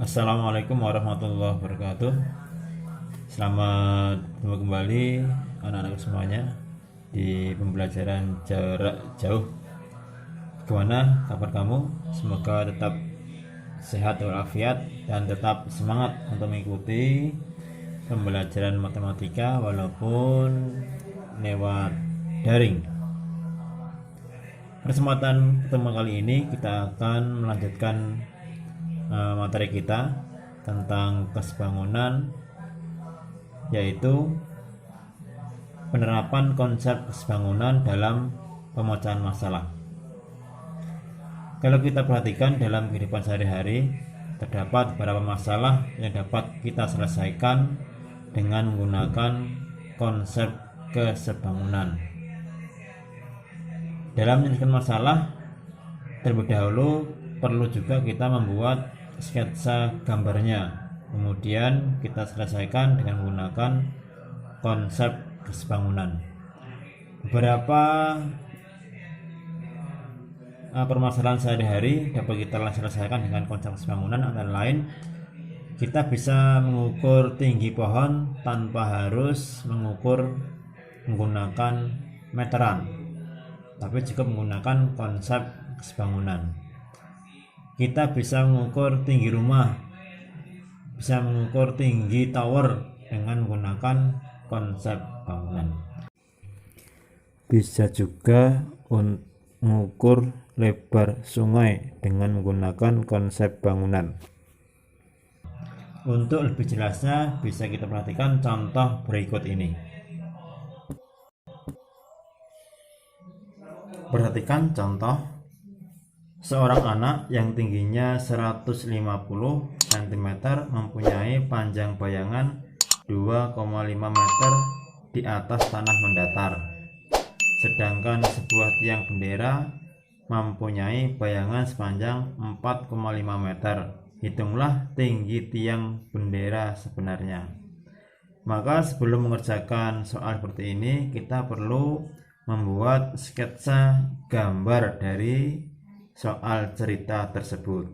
Assalamualaikum warahmatullahi wabarakatuh. Selamat bertemu kembali anak-anak semuanya di pembelajaran jarak jauh. Gimana kabar kamu? Semoga tetap sehat walafiat dan tetap semangat untuk mengikuti pembelajaran matematika walaupun lewat daring. Kesempatan pertemuan kali ini kita akan melanjutkan materi kita tentang kesebangunan, yaitu penerapan konsep kesebangunan dalam pemecahan masalah. Kalau kita perhatikan dalam kehidupan sehari-hari, terdapat beberapa masalah yang dapat kita selesaikan dengan menggunakan konsep kesebangunan. Dalam menyelesaikan masalah, terlebih dahulu perlu juga kita membuat sketsa gambarnya, kemudian kita selesaikan dengan menggunakan konsep kesebangunan. Beberapa permasalahan sehari-hari dapat kita selesaikan dengan konsep kesebangunan, antara lain kita bisa mengukur tinggi pohon tanpa harus mengukur menggunakan meteran, tapi cukup menggunakan konsep kesebangunan. Kita bisa mengukur tinggi rumah, bisa mengukur tinggi tower dengan menggunakan konsep bangunan. Bisa juga mengukur lebar sungai dengan menggunakan konsep bangunan. Untuk lebih jelasnya bisa kita perhatikan contoh berikut ini. Perhatikan contoh. Seorang anak yang tingginya 150 cm mempunyai panjang bayangan 2,5 meter di atas tanah mendatar. Sedangkan sebuah tiang bendera mempunyai bayangan sepanjang 4,5 meter. Hitunglah tinggi tiang bendera sebenarnya. Maka sebelum mengerjakan soal seperti ini, kita perlu membuat sketsa gambar dari soal cerita tersebut.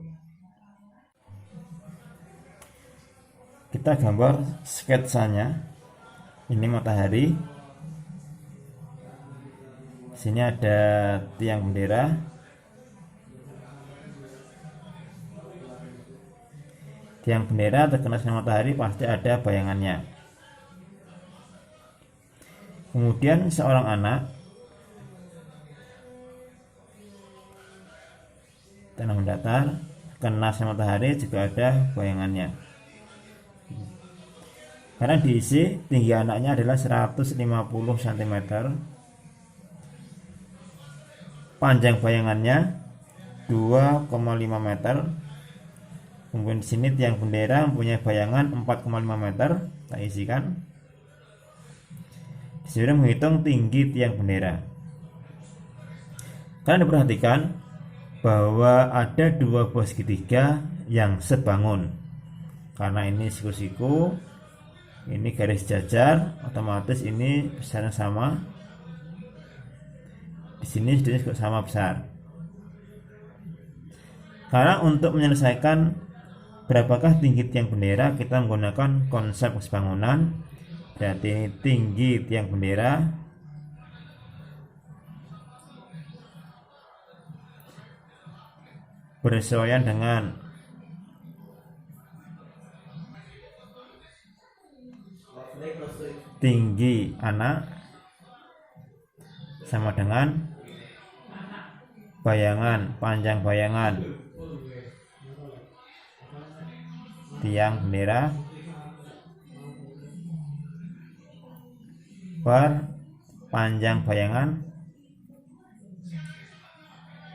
Kita gambar sketsanya. Ini matahari. Sini ada tiang bendera. Tiang bendera terkena sinar matahari pasti ada bayangannya. Kemudian seorang anak tanah mendatar kena sinar matahari juga ada bayangannya. Karena diisi tinggi anaknya adalah 150 cm, panjang bayangannya 2,5 meter. Kemudian di sini tiang bendera mempunyai bayangan 4,5 meter. Kita isikan. Disuruh menghitung tinggi tiang bendera. Kalian diperhatikan bahwa ada dua buah segitiga yang sebangun. Karena ini siku-siku, ini garis jajar, otomatis ini besarnya sama. Di sini juga sama besar. Karena untuk menyelesaikan berapakah tinggi tiang bendera, kita menggunakan konsep kesebangunan. Berarti tinggi tiang bendera bersesuaian dengan tinggi anak sama dengan bayangan, panjang bayangan tiang bendera per panjang bayangan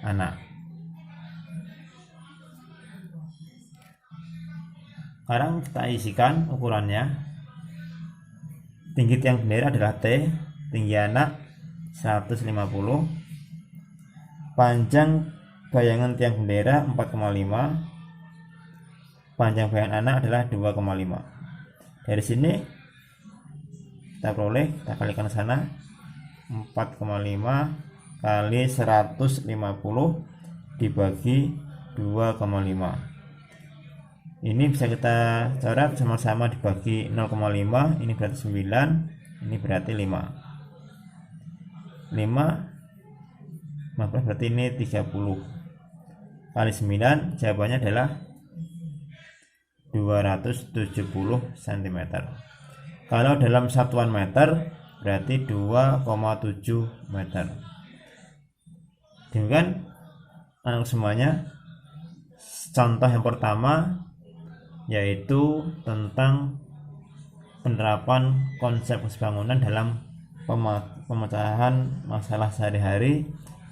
anak. Sekarang kita isikan ukurannya. Tinggi tiang bendera adalah T, tinggi anak 150, panjang bayangan tiang bendera 4,5, panjang bayangan anak adalah 2,5. Dari sini kita peroleh, kita kalikan sana, 4,5 kali 150 dibagi 2,5. Ini bisa kita coret sama-sama dibagi 0,5, ini berarti 9, ini berarti 5. 15 berarti ini 30 kali 9, jawabannya adalah 270 cm. Kalau dalam satuan meter berarti 2,7 meter. Demikian anak semuanya, contoh yang pertama yaitu tentang penerapan konsep bangunan dalam pemecahan masalah sehari-hari.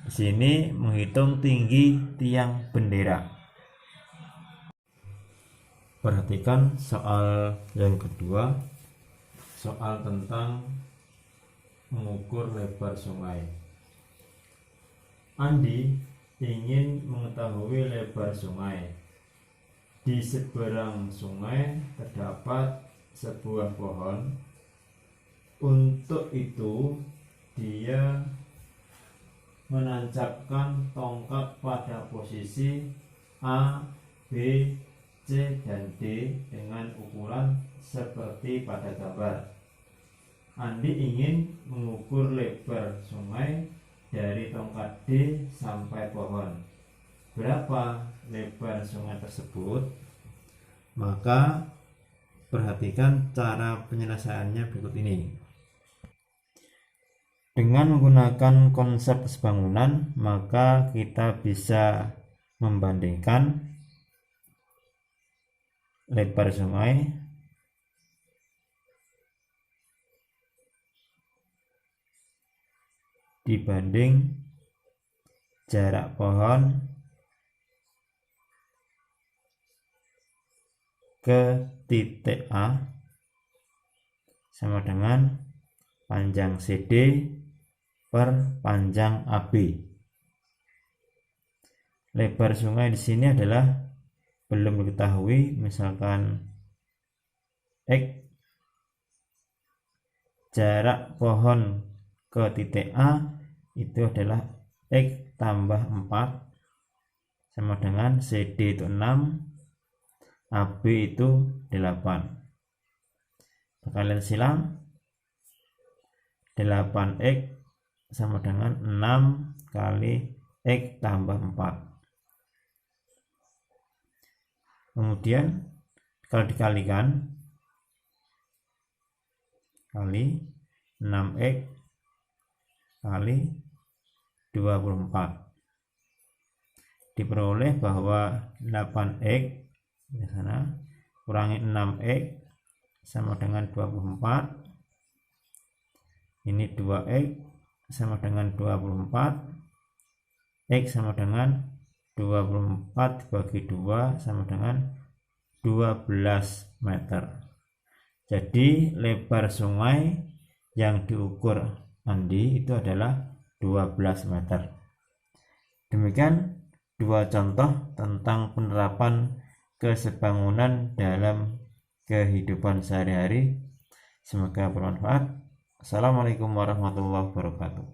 Di sini menghitung tinggi tiang bendera. Perhatikan soal yang kedua, soal tentang mengukur lebar sungai. Andi ingin mengetahui lebar sungai. Di seberang sungai terdapat sebuah pohon. Untuk itu dia menancapkan tongkat pada posisi A, B, C, dan D dengan ukuran seperti pada gambar. Andi ingin mengukur lebar sungai dari tongkat D sampai pohon. Berapa lebar sungai tersebut? Maka perhatikan cara penyelesaiannya berikut ini. Dengan menggunakan konsep bangunan, maka kita bisa membandingkan lebar sungai dibanding jarak pohon ke titik A sama dengan panjang CD per panjang AB. Lebar sungai di sini adalah belum diketahui, misalkan X. Jarak pohon ke titik A itu adalah X tambah 4 sama dengan CD itu 6, AB itu 8. Kalian silang, 8X sama dengan 6 kali X tambah 4. Kemudian kalau dikalikan, kali 6X kali 24, diperoleh bahwa 8X di sana kurangi 6X sama dengan 24. Ini 2X sama dengan 24. X sama dengan 24 dibagi 2 sama dengan 12 meter. Jadi lebar sungai yang diukur Andi itu adalah 12 meter. Demikian dua contoh tentang penerapan kesebangunan dalam kehidupan sehari-hari. Semoga bermanfaat. Assalamualaikum warahmatullahi wabarakatuh.